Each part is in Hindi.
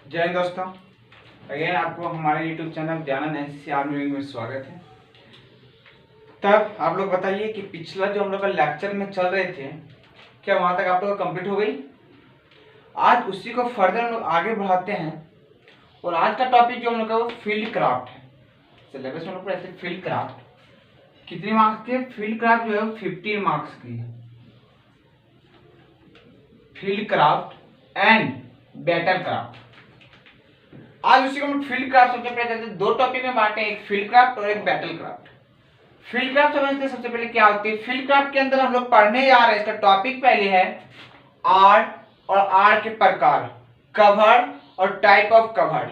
जय हिंद दोस्तों। अगेन आपको हमारे YouTube channel Gyanand NCC army में स्वागत है। तब आप लोग बताइए कि पिछला जो हम लोग का लेक्चर में चल रहे थे, क्या वहां तक आप लोग का कंप्लीट हो गई? आज उसी को फर्दर हम लोग आगे बढ़ाते हैं और आज का टॉपिक जो हम लोग का वो फील्ड क्राफ्ट है। सिलेबस में हम लोग पढ़ते हैं फील्ड क्राफ्ट। कितने मार्क्स के? फील्ड क्राफ्ट जो है 15 मार्क्स की है। Field craft and battle craft. आज उसी को हम फील्ड क्राफ्ट सबसे पहले चलते हैं। दो टॉपिक में बांटे, एक फील्ड क्राफ्ट और एक बैटल क्राफ्ट। फील्ड क्राफ्ट समझते हैं सबसे पहले क्या होती है। फील्ड क्राफ्ट के अंदर हम लोग पढ़ने जा रहे हैं, इसका टॉपिक पहले है आर्ट और आर्ट के प्रकार, कवर और टाइप ऑफ कवर।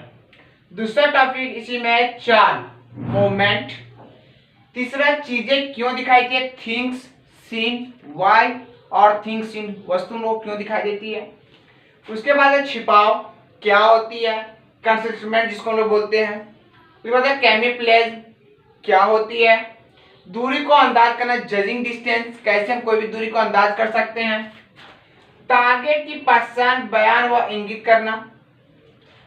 दूसरा टॉपिक इसी में है चाल, मोमेंट। तीसरा चीजें क्यों दिखाई देती है, थिंग्स सीन, व्हाई और थिंग्स सीन, वस्तु लोग क्यों दिखाई देती है। उसके बाद है छिपाव, क्या होती है, कंसेलमेंट जिसको हम लोग बोलते हैं। उसके बाद है कैमोफ्लेज, क्या होती है। दूरी को अंदाज करना, जजिंग डिस्टेंस, कैसे हम कोई भी दूरी को अंदाज कर सकते हैं। टारगेट की पहचान, बयान व इंगित करना।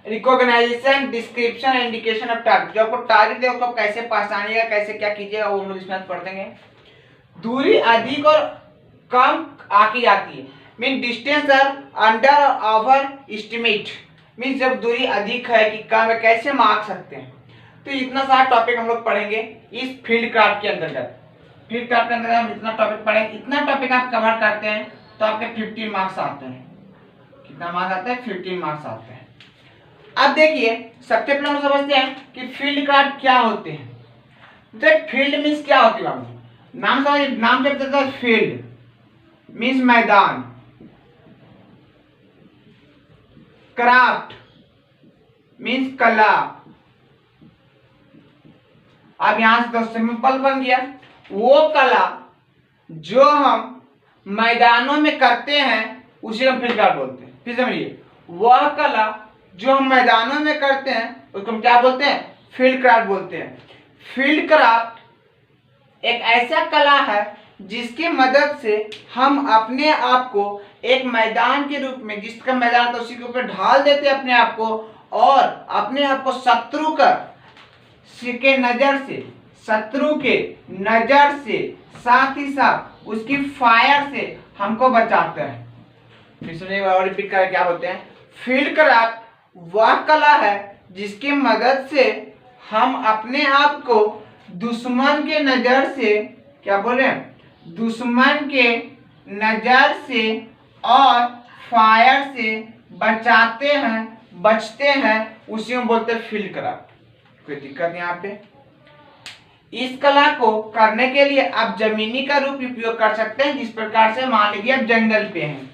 Recognition, description, indication of target, जो आपको टारगेट दे उसको कैसे पहचानिएगा, कैसे क्या कीजिएगा, वो हम लोग इसमें पढ़ देंगे। दूरी अधिक और कम आकी जाती है, मीन डिस्टेंस आर अंडर और ओवर एस्टिमेट, मीन जब दूरी अधिक है कि कम है, कैसे माप सकते हैं। तो इतना सारा टॉपिक हम लोग पढ़ेंगे इस फील्ड क्राफ्ट के अंतर्गत। फील्ड क्राफ्ट के अंतर्गत हम इतना टॉपिक पढ़ेंगे, इतना टॉपिक आप कवर करते हैं तो आपके 15 मार्क्स आते हैं। कितना मार्क्स आते हैं? 15 मार्क्स आते हैं। अब देखिए, सबसे पहले हम समझते हैं कि फील्ड क्राफ्ट क्या होते हैं। तो फील्ड मीन्स क्या होती है बाबू? नाम समझ, नाम जब देता है फील्ड मीन्स मैदान, क्राफ्ट मीन्स कला। अब यहां से तो सिंपल बन गया, वो कला जो हम मैदानों में करते हैं उसे हम फील्ड क्राफ्ट बोलते हैं। फिर समझिए, वह कला जो हम मैदानों में करते हैं उसको हम क्या बोलते हैं? फील्ड क्राफ्ट बोलते हैं। फील्ड क्राफ्ट एक ऐसा कला है जिसकी मदद से हम अपने आप को एक मैदान के रूप में, जिसका मैदान तो उसी के ऊपर ढाल देते हैं अपने आप को, और अपने आप को शत्रु के नजर से, शत्रु के नजर से, साथ ही साथ उसकी फायर से हमको बचाते हैं। फिर सुनिए और रिपीट कर, क्या बोलते हैं? फील्ड क्राफ्ट वह कला है जिसकी मदद से हम अपने आप को दुश्मन के नजर से, क्या बोले, दुश्मन के नजर से और फायर से बचाते हैं, बचते हैं, उसी में बोलते हैं फील्ड क्राफ्ट। कोई दिक्कत यहाँ पे? इस कला को करने के लिए आप जमीनी का रूप उपयोग कर सकते हैं, जिस प्रकार से मान लीजिए आप जंगल पे हैं,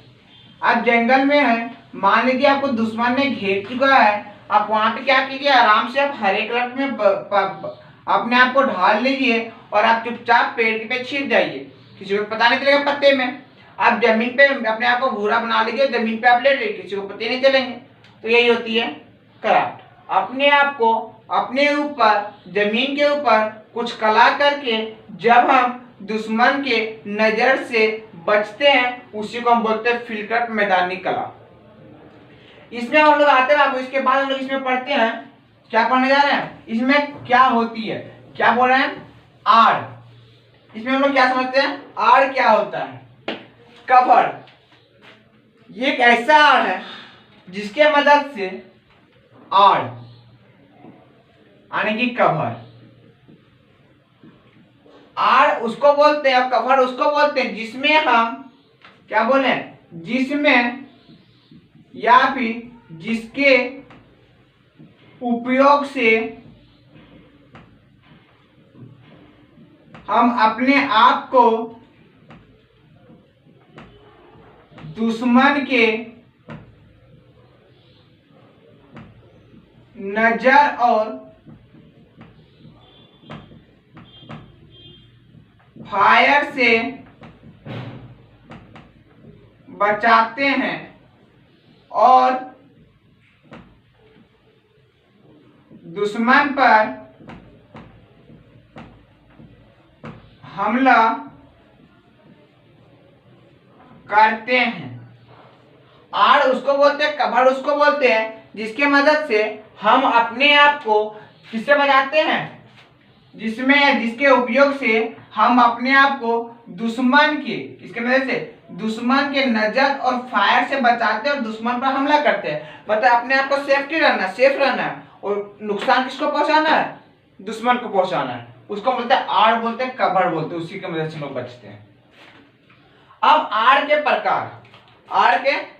आप जंगल में हैं, मान लीजिए आपको दुश्मन ने घेर चुका है, आप वहां पे क्या कीजिए, आराम से आप हरे कलर में अपने आप को ढाल लीजिए और आप चुपचाप पेड़ पे छिप जाइए, किसी को पता नहीं चलेगा पत्ते में। आप जमीन पे अपने आप को भूरा बना लीजिए, जमीन पे आप लेट जाइए, किसी को पता नहीं चलेंगे। तो यही होती है क्राफ्ट, अपने आप को अपने ऊपर, जमीन के ऊपर कुछ कला करके जब हम दुश्मन के नजर से बचते हैं, उसी को हम बोलते हैं फील्ड क्राफ्ट, मैदानी कला। इसमें हम लोग आते हैं, इसके बाद हम लोग इसमें पढ़ते हैं, क्या पढ़ने जा रहे हैं, इसमें क्या होती है, क्या बोल रहे हैं, आड़। इसमें हम लोग क्या समझते हैं, आड़ क्या होता है। कवर, ये एक ऐसा आड़ है जिसके मदद से, आड़ यानी कि कवर, आड़ उसको बोलते हैं, कवर उसको बोलते हैं जिसमें हम, क्या बोले, जिसमें या फिर जिसके उपयोग से हम अपने आप को दुश्मन के नजर और फायर से बचाते हैं और दुश्मन पर हमला करते हैं। आड़ उसको बोलते हैं, कवर उसको बोलते हैं जिसके मदद से हम अपने आप को किससे बचाते हैं, जिसके उपयोग से हम अपने आप को दुश्मन की इसके मदद से दुश्मन के नजर और फायर से बचाते हैं और दुश्मन पर हमला करते हैं। मतलब अपने आप को सेफ रहना है और नुकसान किसको पहुंचाना है, दुश्मन को पहुंचाना है। उसको बोलते हैं आड़, बोलते हैं कवर बोलते हैं, उसी की मदद से लोग बचते हैं। अब आड़ के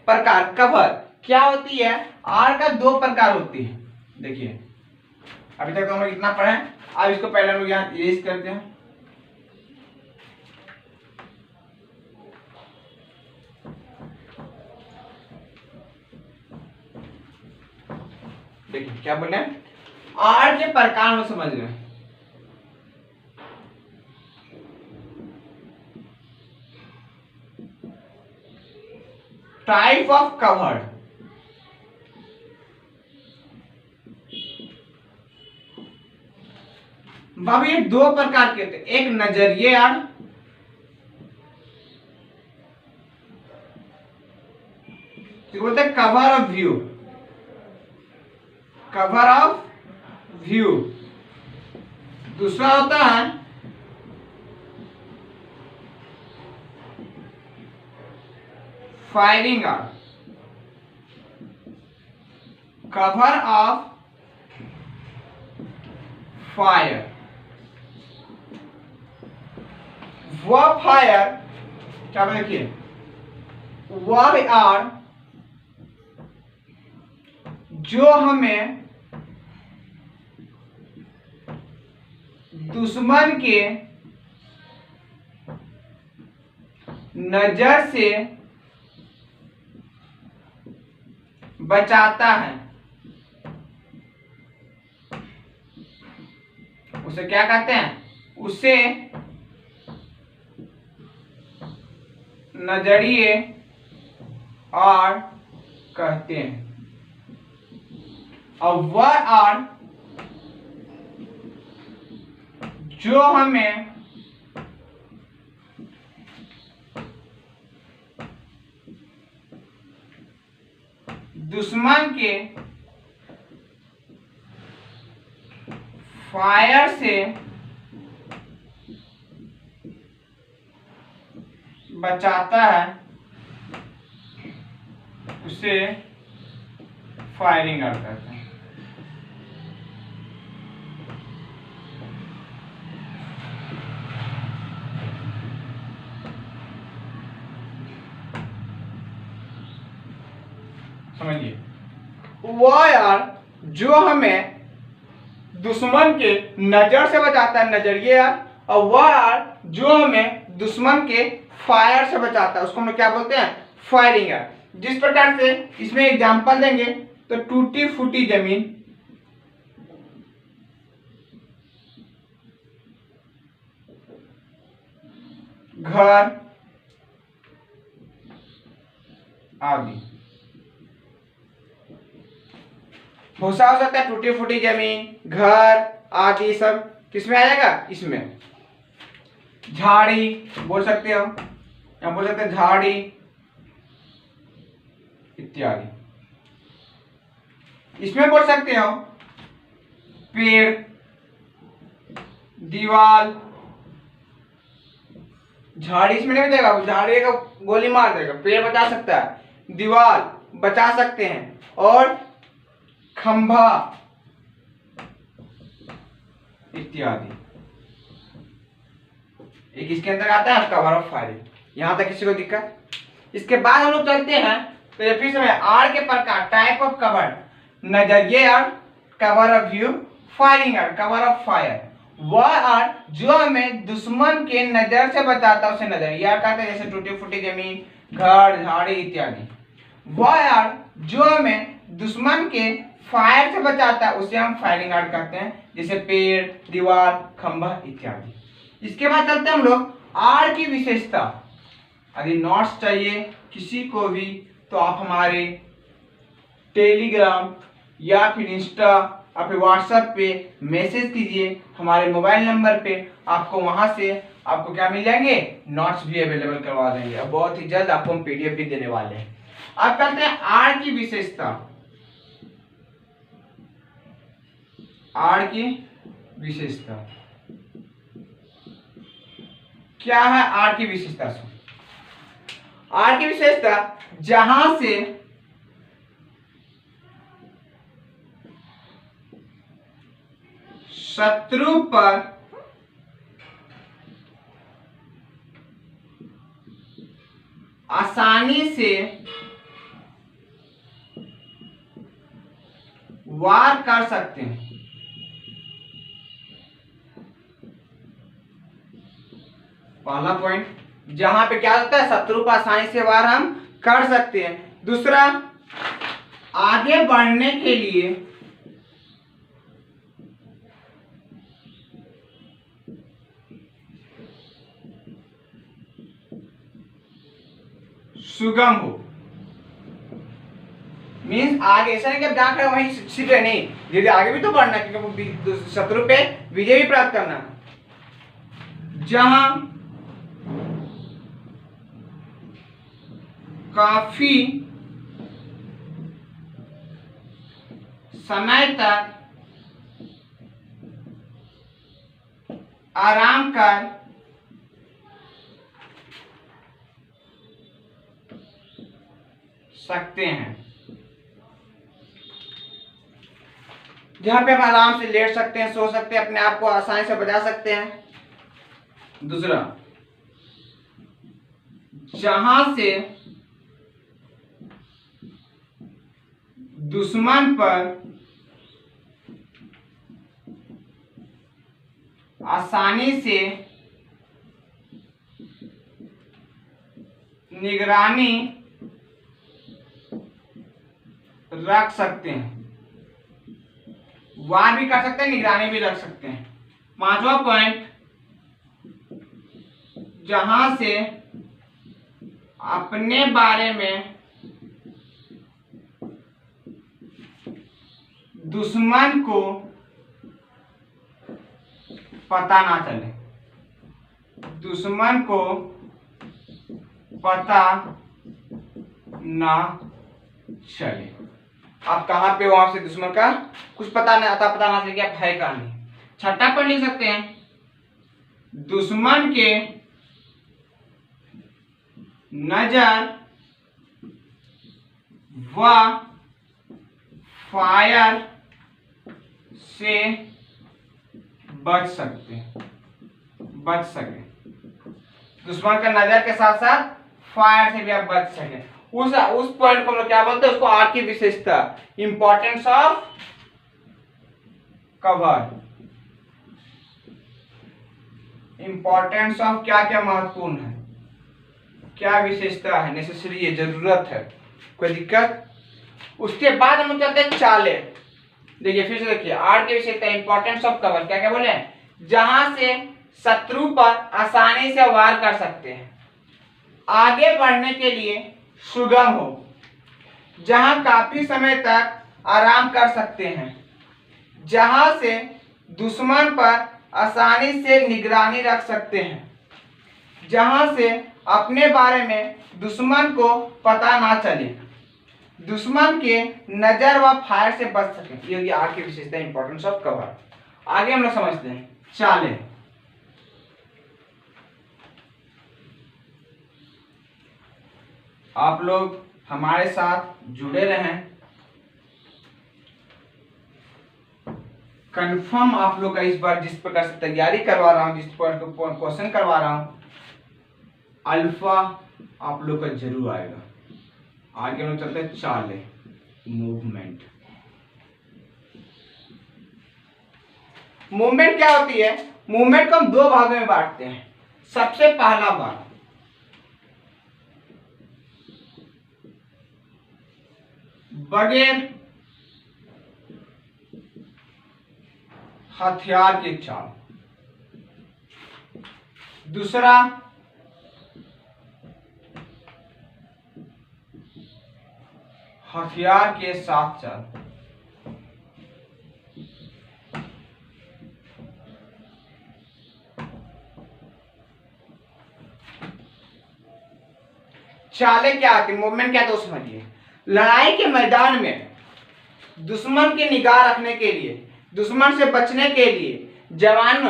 प्रकार कवर क्या होती है। आड़ का 2 प्रकार होती है। देखिए अभी तक तो हम लोग इतना पढ़े, अब इसको पहले हम लोग यहाँ इरेज करते हैं। देखिए क्या बोले, आड़ के प्रकार में समझ रहे हैं। टाइप ऑफ कवर, अब ये 2 प्रकार के होते हैं, एक नजरिए आड़, बोलते हैं कवर ऑफ व्यू। दूसरा होता है firing arm, cover of fire. वह फायर क्या देखिए, वह आर्म जो हमें दुश्मन के नजर से बचाता है, उसे क्या कहते हैं, उसे नजरिए आड़ कहते हैं। और वह आड़ जो हमें दुश्मन के फायर से बचाता है, उसे फायरिंग आर्म कहते हैं। समझिए, वह यार जो हमें दुश्मन के नजर से बचाता है, नजरिए यार, और वह यार जो हमें दुश्मन के फायर से बचाता है, उसको हम लोग क्या बोलते हैं, फायरिंग यार। जिस प्रकार से इसमें एग्जांपल देंगे तो टूटी फूटी जमीन, घर आदि। भूसा हो सकता है, टूटी फूटी जमीन, घर आदि सब किसमें आ जाएगा, इसमें। झाड़ी बोल सकते हो, या बोल सकते हैं झाड़ी इत्यादि। इसमें बोल सकते हो पेड़, दीवार। झाड़ी इसमें नहीं देगा, झाड़ी का गोली मार देगा। पेड़ बचा सकता है, दीवार बचा सकते हैं, और खंभा इत्यादि। एक इसके अंदर आता है कवर ऑफ फायरिंग। यहां तक किसी को दिक्कत? इसके बाद हम लोग चलते हैं, तो ये फिर से आर के प्रकार, टाइप ऑफ कवर, नजरिए आर, कवर ऑफ व्यू, फायरिंग आर, कवर ऑफ फायर। वह आर जो हमें दुश्मन के नजर से बचाता है, उसे नजरिए आर कहते हैं, जैसे टूटी फूटी जमीन, घर, झाड़ी इत्यादि। वह आर जो हमें दुश्मन के फायर से बचाता है, उसे हम फायरिंग आर्म कहते हैं, जैसे पेड़, दीवार, खंभा इत्यादि। इसके बाद चलते हैं हम लोग आर की विशेषता। यदि नोट्स चाहिए किसी को भी तो आप हमारे टेलीग्राम या फिर इंस्टा या फिर व्हाट्सएप पे मैसेज कीजिए, हमारे मोबाइल नंबर पे। आपको वहां से आपको क्या मिल जाएंगे, नोट्स भी अवेलेबल करवा देंगे। अब बहुत ही जल्द आपको हम पीडीएफ भी देने वाले हैं। अब करते हैं आर की विशेषता। आड़ की विशेषता क्या है? आड़ की विशेषता आड़ की विशेषता जहां से शत्रु पर आसानी से वार कर सकते हैं। पहला पॉइंट, जहां पे क्या होता है? शत्रु पर आसानी से वार हम कर सकते हैं। दूसरा, आगे बढ़ने के लिए सुगम हो। मीन्स आगे ऐसा नहीं कि अब जहां खड़े वहीं सिर्फ नहीं, धीरे आगे भी तो बढ़ना है, क्योंकि शत्रु पे विजय भी प्राप्त करना है। जहां काफी समय तक आराम कर सकते हैं। जहां पे हम आराम से लेट सकते हैं, सो सकते हैं, अपने आप को आसानी से बचा सकते हैं। दूसरा, जहां से दुश्मन पर आसानी से निगरानी रख सकते हैं। वार भी कर सकते हैं, निगरानी भी रख सकते हैं। पांचवा पॉइंट, जहां से अपने बारे में दुश्मन को पता ना चले। दुश्मन को पता ना चले। आप कहां पे हो, वहां से दुश्मन का कुछ पता नहीं आता, पता ना चले कि आप है कहां नहीं। छठा पर लिख सकते हैं, दुश्मन के नजर व फायर से बच सके। दुश्मन का नजर के साथ साथ फायर से भी आप बच सके। उस पॉइंट को हम लोग क्या बोलते हैं? उसको आर की विशेषता, importance of cover. Importance of क्या क्या महत्वपूर्ण है, क्या विशेषता है, नेसेसरी है, जरूरत है, कोई दिक्कत। उसके बाद हम चलते हैं चाले। देखिए फिर से देखिए, आर की विशेषता, इंपॉर्टेंस ऑफ कवर, क्या क्या बोले? जहां से शत्रु पर आसानी से वार कर सकते हैं, आगे बढ़ने के लिए सुगम हो, जहां काफी समय तक आराम कर सकते हैं, जहां से दुश्मन पर आसानी से निगरानी रख सकते हैं, जहां से अपने बारे में दुश्मन को पता ना चले, दुश्मन के नजर व फायर से बच सके। ये आर की विशेषता, इंपॉर्टेंस ऑफ कवर। आगे हम लोग समझते हैं चाले। आप लोग हमारे साथ जुड़े रहें, कंफर्म आप लोग का इस बार जिस प्रकार से तैयारी करवा रहा हूं, जिस पर क्वेश्चन करवा रहा हूं, अल्फा आप लोग का जरूर आएगा। आगे हम लोग चलते हैं चाले, मूवमेंट। मूवमेंट क्या होती है? मूवमेंट को हम दो भागों में बांटते हैं। सबसे पहला भाग बगैर हथियार के चाल, दूसरा हथियार के साथ चाल। चालें क्या आती, मूवमेंट क्या, तो समझिए। लड़ाई के मैदान में दुश्मन की निगाह रखने के लिए दुश्मन से बचने के लिए जवान,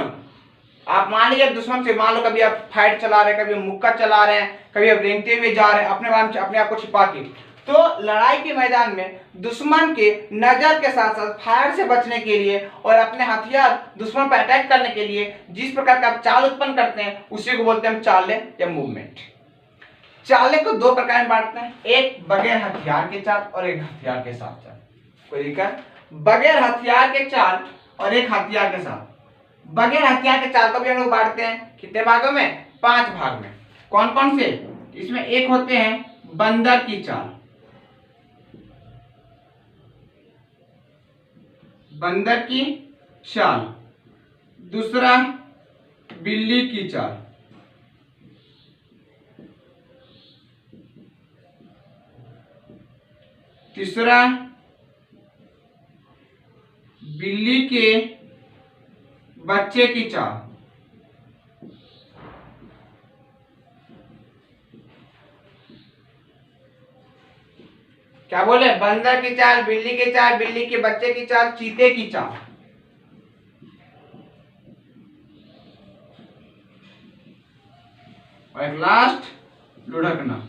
आप मान लीजिए दुश्मन से, मान लो कभी आप फाइट चला रहे हैं, कभी मुक्का चला रहे हैं, कभी आप रेंगते हुए जा रहे हैं अपने आप को छिपा के, तो लड़ाई के मैदान में दुश्मन के नजर के साथ साथ फायर से बचने के लिए और अपने हथियार दुश्मन पर अटैक करने के लिए जिस प्रकार का आप चाल उत्पन्न करते हैं उसी को बोलते हैं हम चाले या मूवमेंट। चाले को दो प्रकार में बांटते हैं, एक बगैर हथियार के चाल और एक हथियार के साथ चाल। कोई दिक्कत? बगैर हथियार के चाल और एक हथियार के साथ। बगैर हथियार के चाल को भी हम लोग बांटते हैं कितने भागों में? 5 भाग में। कौन कौन से? इसमें एक होते हैं बंदर की चाल, बंदर की चाल, दूसरा बिल्ली की चाल, तीसरा बिल्ली के बच्चे की चाल, क्या बोले? बंदर की चाल, बिल्ली की चाल, बिल्ली के बच्चे की चाल, चीते की चाल। और एक लास्ट लुढ़कना।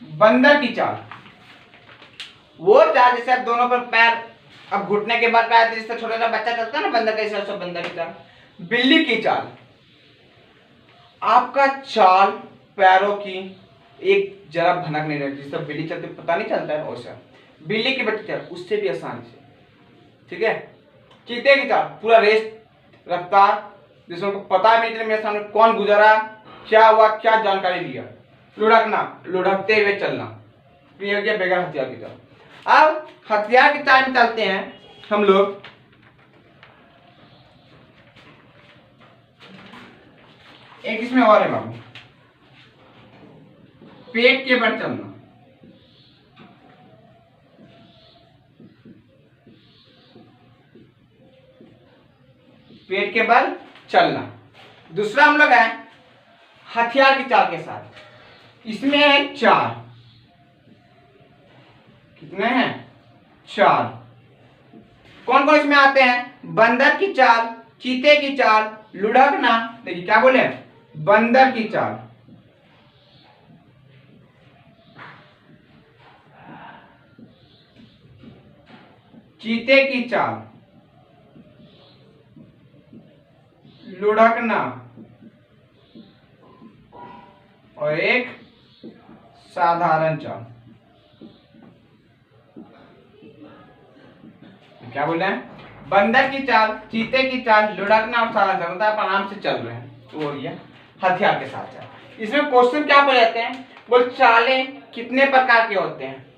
बंदर की चाल वो चाल जैसे आप दोनों पर पैर, अब घुटने के बाद पैर, जिससे छोटा सा बच्चा चलता है ना बंदर के हिसाब से, बंदर की चाल। बिल्ली की चाल आपका चाल पैरों की एक जरा भनक नहीं रहती, जिससे बिल्ली चलती पता नहीं चलता है वैसा। बिल्ली की बच्चे चाल उससे भी आसानी से, ठीक है। चीते की चाल पूरा रेस रफ्तार, जिसमें पता नहीं चले मेरे सामने कौन गुजरा, क्या हुआ, क्या जानकारी लिया। लुढ़कना, लुढ़कते हुए चलना, ये हो गया बगैर हथियार की चाल। अब हथियार की चाल में चलते हैं हम लोग। एक इसमें और है बाबू, पेट के बल चलना। पेट के बल चलना। दूसरा हम लोग है हथियार की चाल के साथ। इसमें है 4, कितने हैं? 4। कौन कौन इसमें आते हैं? बंदर की चाल, चीते की चाल, लुढ़कना। देखिए क्या बोले? बंदर की चाल, चीते की चाल, लुढ़कना और एक साधारण चाल। क्या बोल रहे हैं? बंदर की चाल, चीते की चाल, लुढ़कना और साधारण चाल, मतलब आप आराम से चल रहे हैं, तो वो ये हथियार के साथ चाल। इसमें क्वेश्चन क्या पड़ जाते हैं? बोल चालें कितने प्रकार के होते हैं?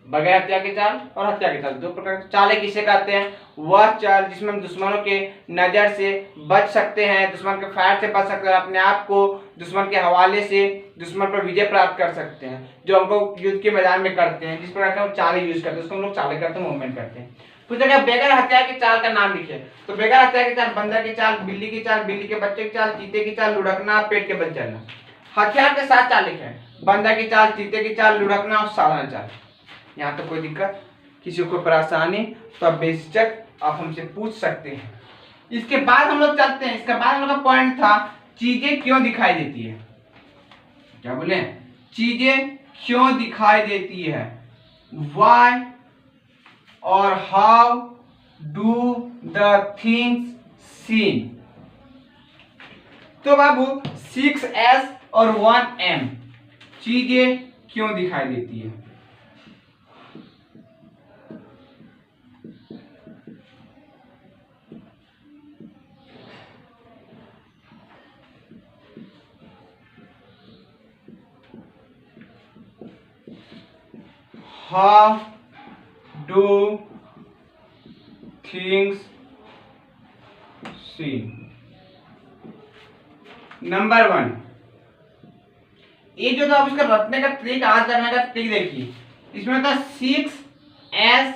बगैर हथियार की चाल और हथियार की चाल, 2 प्रकार की चालें किसे कहते हैं? वह चाल जिसमें हम दुश्मनों के नजर से बच सकते हैं, दुश्मन के फायर से बच सकते हैं, अपने आप को दुश्मन के हवाले से दुश्मन पर विजय प्राप्त कर सकते हैं, जो हमको युद्ध के मैदान में करते हैं, जिस प्रकार हम चालें यूज करते हैं उसको हम लोग चालें करते हैं, मूवमेंट करते हैं। पूछा गया बगैर हथियार की चाल का नाम लिखे, तो बगैर हथियार की चाल बंदर की चाल, बिल्ली की चाल, बिल्ली के बच्चे की चाल, चीते की चाल, लुढ़कना, पेट के बल चलना। हथियार के साथ चाल लिखे, बंदर की चाल, चीते की चाल, लुढ़कना और साधारण चाल। यहाँ तो कोई दिक्कत, किसी को परेशानी तो आप बेझिझक आप हमसे पूछ सकते हैं। इसके बाद हम लोग चलते हैं, इसके बाद हम लोग का पॉइंट था चीजें क्यों दिखाई देती है। क्या बोले? चीजें क्यों दिखाई देती है, वाई और how do the things scene. तो बाबू 6S और 1M चीजें क्यों दिखाई देती है। How do things seem? Number 1, ये जो था आप इसका रखने का ट्रिक, आज करने का ट्रिक देखिए। इसमें था 6S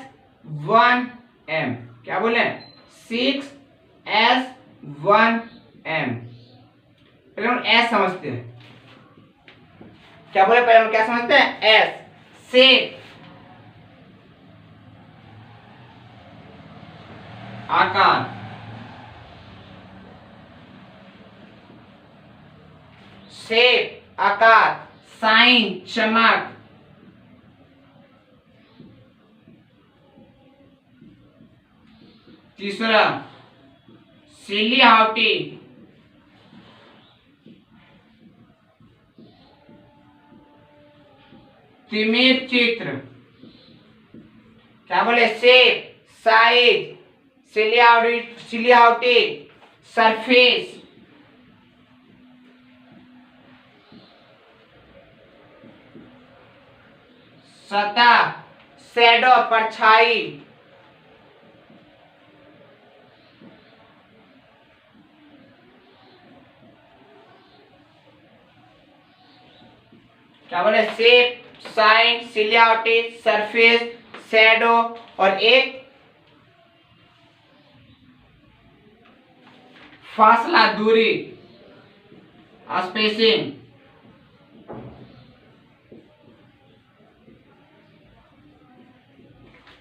1M। क्या बोले? 6S 1M। पहले हम S समझते हैं। क्या बोले? पहले हम क्या समझते हैं? S से आकार, शेप आकार, साइन चमक, तीसरा सिलिहाउटी, तिमिर चित्र, क्या बोले, शेप, साइज, सिलिहाउटी, सरफेस, सतह, शैडो परछाई, क्या बोले, shape, sign, silhouette, surface, shadow और एक फासला, दूरी, स्पेसिंग।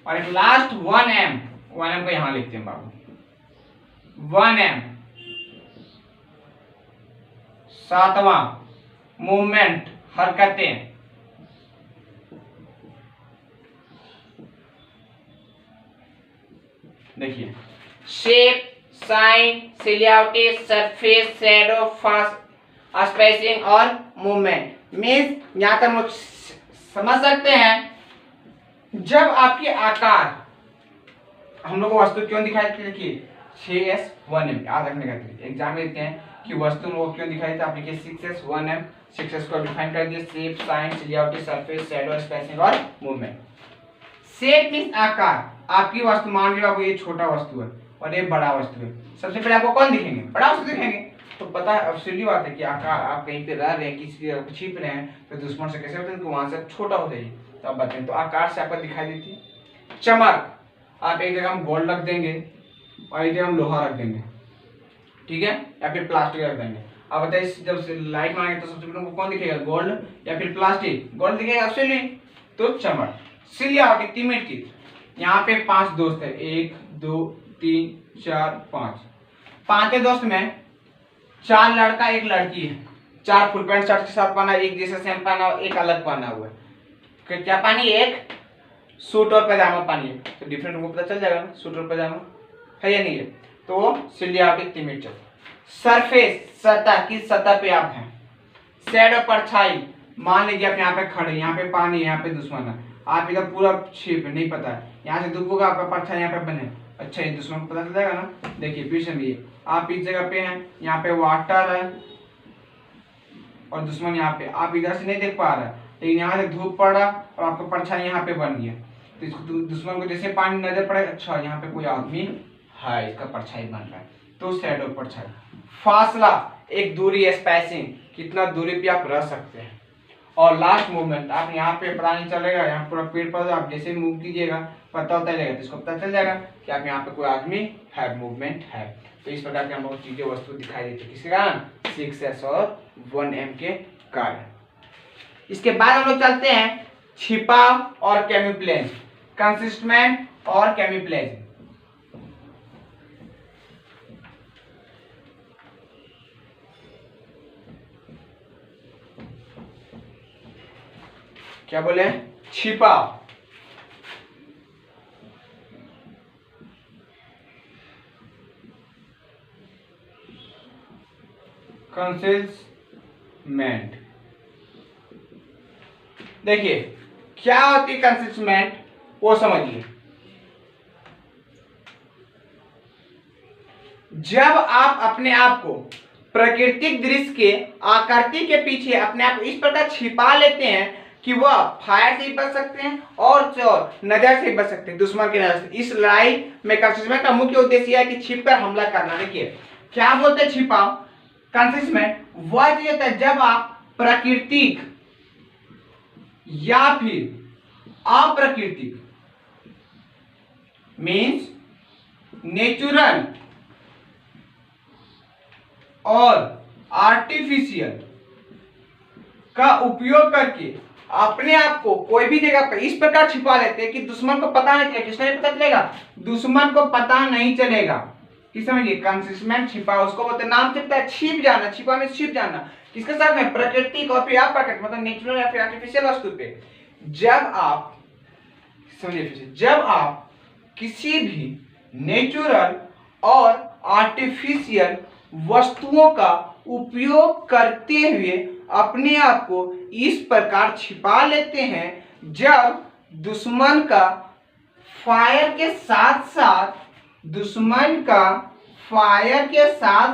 और एक लास्ट 1m, 1m को यहां लिखते हैं बाबू, 1m। सातवां मूवमेंट, हरकतें, देखिए, shape, sign, silhouette, surface, shadow, spacing और मूवमेंट। मीन्स यहां तक हम लोग समझ सकते हैं, जब आपके आकार, हम लोग को वस्तु क्यों दिखाई देती है, देखिए 6s1m याद रखने का तरीका, एग्जाम में देते हैं कि वस्तु को क्यों दिखाई देती है, आप लिखिए 6s1m, 6s को डिफाइन कर दिए, shape, sign, silhouette, surface, shadow, spacing और मूवमेंट। शेप मीन्स आकार, आपकी वस्तु मान लीजिए आपको ये छोटा वस्तु है और ये बड़ा वस्तु है, सबसे पहले आपको कौन दिखेंगे, बड़ा वस्तु दिखेंगे। तो पता है, अब सीधी बात है कि आकार, आप कहीं पे रह रहे हैं, किसी जगह छिप रहे हैं, तो दुश्मन से कैसे होते हैं, वहां से छोटा हो जाइए, तो आप बताएं, तो आकार से आपको दिखाई देती है। चमक, आप एक जगह हम गोल्ड रख देंगे और एक जगह हम लोहा रख देंगे, ठीक है, या फिर प्लास्टिक रख देंगे। आप बताइए, जब लाइट मारेंगे तो सबसे पहले कौन दिखेगा, गोल्ड या फिर प्लास्टिक, गोल्ड दिखेगा एक्चुअली। तो चमक, सिलिहाउटी, तिमिर चित्र, यहाँ पे 5 दोस्त है, 1 2 3 4 5, 5 दोस्त में 4 लड़का 1 लड़की है, 4 फुल पैंट शर्ट के साथ पहना, एक जैसा सेम पहना, एक अलग पहना हुआ है, क्या पानी, एक सूट और पैजामा पानी है, तो डिफरेंट को पता चल जाएगा ना, सूट और पैजामा है या नहीं है। तो सिलिहाउटी, तिमिर चित्र। सरफेस, सतह, किस सतह पे आप हैं। शैडो, परछाई, मान लीजिए आप यहाँ पे खड़े, यहाँ पे पानी है, यहाँ पे दुश्मन है, आप इधर पूरा छिप नहीं पता है, यहाँ से धूप होगा, आपका परछाई यहाँ पे बने, अच्छा ये दुश्मन को पता चल जाएगा ना। देखिए फिर समझिए, आप इस जगह पे हैं, यहाँ पे वाटर है और दुश्मन यहाँ पे, आप इधर से नहीं देख पा रहे, लेकिन यहाँ से धूप पड़ रहा और आपका परछाई यहाँ पे बन गया, तो इसको दुश्मन को जैसे पानी नजर पड़े, अच्छा यहाँ पे कोई आदमी है, इसका परछाई बन रहा है, तो शैडो, परछाई। फासला, एक दूरी, स्पेसिंग, कितना दूरी पे आप रह सकते हैं। और लास्ट मूवमेंट, आप यहाँ पे पता नहीं चलेगा, यहाँ पूरा पेड़ पौधा, आप जैसे मूव कीजिएगा पता होता जाएगा, तो इसको पता चल जाएगा कि आप यहाँ पे कोई आदमी है, मूवमेंट है। तो इस प्रकार के हम लोग चीजें, वस्तु दिखाई देती है, किसके कारण, 6s और 1m के कारण। इसके बाद हम लोग चलते हैं छिपाव और कैमोफ्लेज, कंसिस्टमेंट और कैमोफ्लेज। क्या बोले, छिपाव, कंसिस्टमेंट। देखिए क्या होती है कंसिस्टमेंट, वो समझिए। जब आप अपने आप को प्राकृतिक दृश्य के आकृति के पीछे अपने आप इस प्रकार छिपा लेते हैं कि वह फायर से ही बच सकते हैं और नजर से ही बच सकते हैं, दुश्मन की नजर से। इस लड़ाई में कंसिस्टमेंट का मुख्य उद्देश्य है कि छिपकर हमला करना। देखिए क्या बोलते हैं छिपाव, कंसिस्टमेंट वह चीज होता है जब आप प्राकृतिक या फिर अप्राकृतिक, मीन्स नेचुरल और आर्टिफिशियल का उपयोग करके अपने आप को कोई भी जगह पर इस प्रकार छिपा लेते हैं कि दुश्मन को पता नहीं चलेगा। किसको नहीं पता चलेगा? दुश्मन को पता नहीं चलेगा। किस समझिए, कंसिस्टेंट छिपा उसको बोलते हैं, नाम छिपता है छिप जाना, छिपा में छिप जाना। किसके साथ में? प्राकृतिक और फिर अप्राकृतिक मतलब नेचुरल या फिर आर्टिफिशियल वस्तु पे। जब आप समझिए, जब आप किसी भी नेचुरल और आर्टिफिशियल वस्तुओं का उपयोग करते हुए अपने आप को इस प्रकार छिपा लेते हैं, जब दुश्मन का फायर के साथ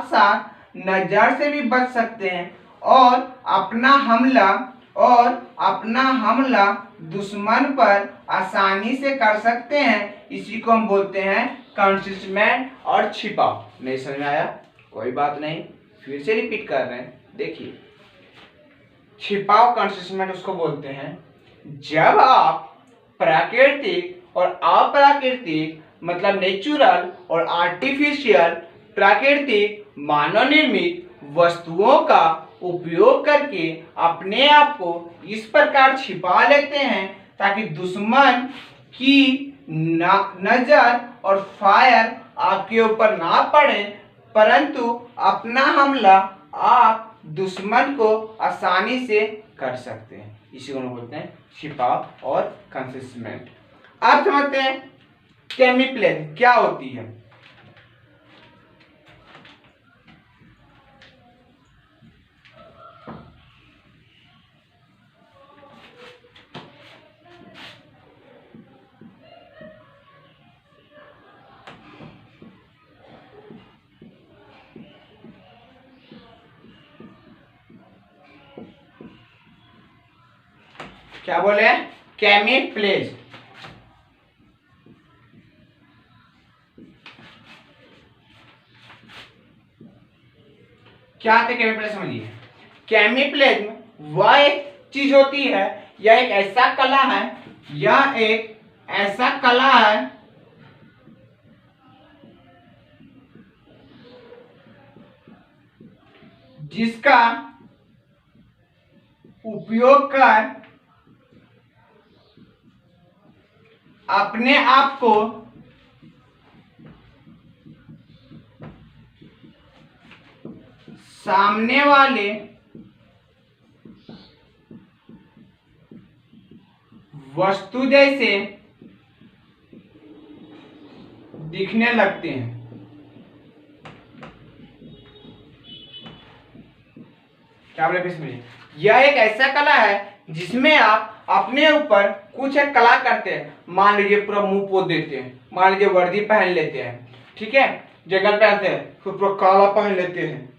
साथ नजर से भी बच सकते हैं और अपना हमला दुश्मन पर आसानी से कर सकते हैं। इसी को हम बोलते हैं कंसिस्टेंट और छिपाव। नहीं समझ में आया? कोई बात नहीं, फिर से रिपीट कर रहे हैं। देखिए, छिपाव कंसिस्टेंट उसको बोलते हैं जब आप प्राकृतिक और अप्राकृतिक मतलब नेचुरल और आर्टिफिशियल, प्राकृतिक मानव निर्मित वस्तुओं का उपयोग करके अपने आप को इस प्रकार छिपा लेते हैं ताकि दुश्मन की नजर और फायर आपके ऊपर ना पड़े, परंतु अपना हमला आप दुश्मन को आसानी से कर सकते हैं। इसी को हम बोलते हैं छिपाव और कंसिस्टेंट। अब समझते हैं कैमोफ्लेज क्या होती है। क्या बोले? कैमोफ्लेज। क्या आते कैमोफ्लेज समझिए। कैमोफ्लेज वह एक चीज होती है, यह एक ऐसा कला है, जिसका उपयोग कर अपने आप को सामने वाले वस्तु जैसे दिखने लगते हैं। क्या बोले इसमें? यह एक ऐसा कला है जिसमें आप अपने ऊपर कुछ एक कला करते हैं। मान लीजिए पूरा मुंह पोत देते हैं, मान लीजिए वर्दी पहन लेते हैं, ठीक है, जंगल पे आते हैं फिर पूरा काला पहन लेते हैं,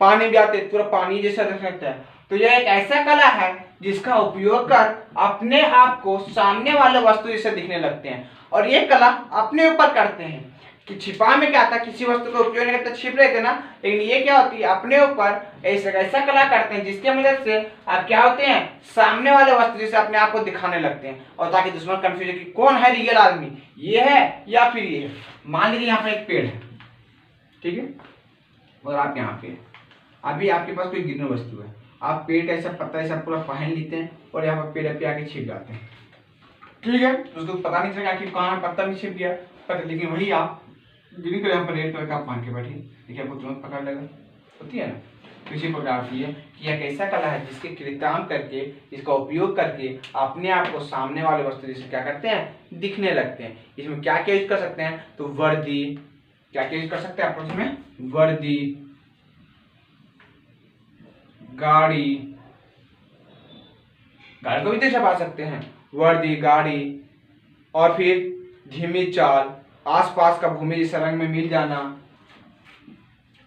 पानी भी आते हैं पूरा पानी जैसा दिख सकता है। तो यह एक ऐसा कला है जिसका उपयोग कर अपने आप को सामने वाले वस्तु जैसे दिखने लगते हैं। और ये कला अपने ऊपर करते हैं कि छिपा में क्या था, किसी वस्तु का उपयोग नहीं करते, छिप रहे थे ना, लेकिन ये क्या होती है अपने ऊपर ऐसा कला करते हैं जिसके मदद से आप क्या होते हैं सामने वाले वस्तु जैसे अपने आप को दिखाने लगते हैं, और ताकि दुश्मन कंफ्यूज कि कौन है रियल आदमी, ये है या फिर ये है। मान लीजिए यहाँ पर एक पेड़ है, ठीक है, और आप यहाँ पे अभी आपके पास कोई गिरने वस्तु है, आप पेड़ का ऐसा पत्ता ऐसा पूरा पहन लेते हैं और यहाँ पर पेड़ पे आके छिप जाते हैं, ठीक है, उसको पता नहीं चलेगा कि कहाँ पत्ता में छिप गया, लेकिन वही आप जिन्हीं को यहाँ पर रेड कलर का आप पहन के बैठिए, देखिए आपको तुरंत पकड़ लेगा, होती है ना। तो इसी प्रकार की है कि यह कैसा कला है जिसके कृत्याम करके, इसका उपयोग करके अपने आप को सामने वाले वस्तु जैसे क्या करते हैं दिखने लगते हैं। इसमें क्या क्या यूज कर सकते हैं, तो वर्दी, क्या क्या यूज कर सकते हैं आप इसमें, वर्दी, गाड़ी को भी तो छपा सकते हैं, वर्दी, गाड़ी, और फिर धीमी चाल, आसपास का भूमि जैसे रंग में मिल जाना,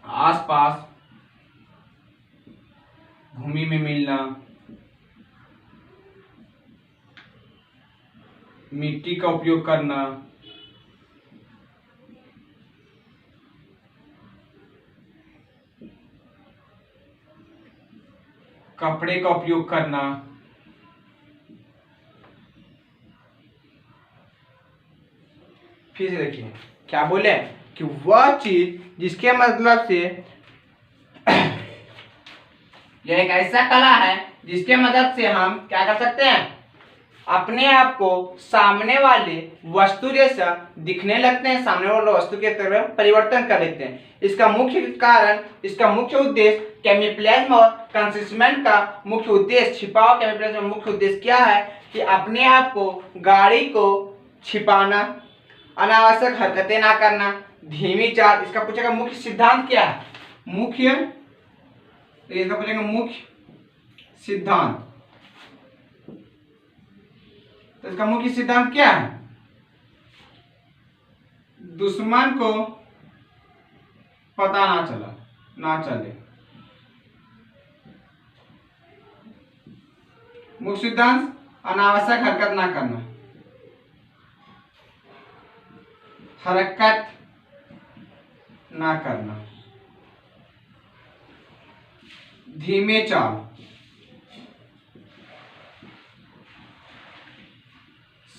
आसपास भूमि में मिलना, मिट्टी का उपयोग करना, कपड़े का उपयोग करना, फिर से देखिए क्या बोले कि वह चीज जिसके मतलब से यह एक ऐसा कला है जिसके मदद से हम क्या कर सकते हैं, अपने आप को सामने वाले वस्तु जैसा दिखने लगते हैं, सामने वाले वस्तु के तरह परिवर्तन कर लेते हैं। इसका मुख्य कारण, इसका मुख्य उद्देश्य कैमोफ्लेज और कंसीलमेंट का मुख्य उद्देश्य, छिपाव कैमोफ्लेज का मुख्य उद्देश्य क्या है कि अपने आप को, गाड़ी को छिपाना, अनावश्यक हरकतें ना करना, धीमी चाल। इसका पूछेगा मुख्य सिद्धांत क्या है, मुख्य, इसका पूछेगा मुख्य सिद्धांत। तो इसका मुख्य सिद्धांत क्या है, दुश्मन को पता ना चले। मुख्य सिद्धांत, अनावश्यक हरकत ना करना, हरकत ना करना, धीमे चाल,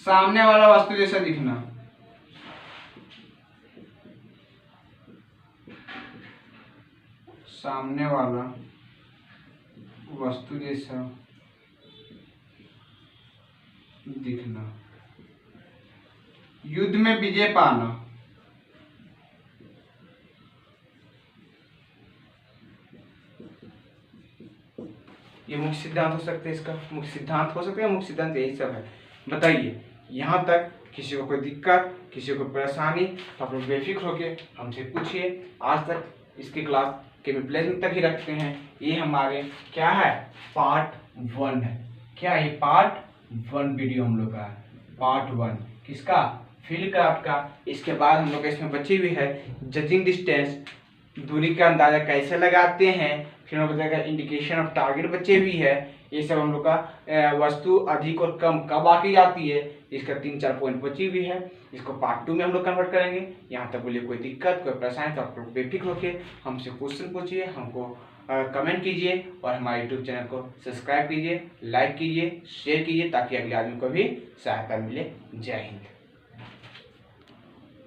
सामने वाला वस्तु जैसा दिखना, सामने वाला वस्तु जैसा दिखना, युद्ध में विजय पाना, ये मुख्य सिद्धांत हो सकते हैं, इसका मुख्य सिद्धांत हो सकते हैं, मुख्य सिद्धांत यही सब है। बताइए यहाँ तक किसी को कोई दिक्कत, किसी को परेशानी, तो आप लोग बेफिक्र होके हमसे पूछिए। आज तक इसकी क्लास कैमोफ्लेज तक ही रखते हैं। ये हमारे क्या है, पार्ट 1 है। क्या ये पार्ट 1 वीडियो हम लोग का है, पार्ट 1 किसका, फील्ड क्राफ्ट का। इसके बाद हम लोग इसमें बची हुई है जजिंग डिस्टेंस, दूरी का अंदाजा कैसे लगाते हैं, फिर हम बताएगा इंडिकेशन ऑफ टारगेट बची हुई है। ये सब हम लोग का वस्तु अधिक और कम कब आकी जाती है, इसका 3-4 पॉइंट बची हुई है। इसको पार्ट 2 में हम लोग कन्वर्ट करेंगे। यहाँ तक बोलिए कोई दिक्कत, कोई परेशानी तो आप लोग बेफिक्र होकर हमसे क्वेश्चन पूछिए, हमको कमेंट कीजिए और हमारे यूट्यूब चैनल को सब्सक्राइब कीजिए, लाइक कीजिए, शेयर कीजिए, ताकि अगले आदमी को भी सहायता मिले। जय हिंद।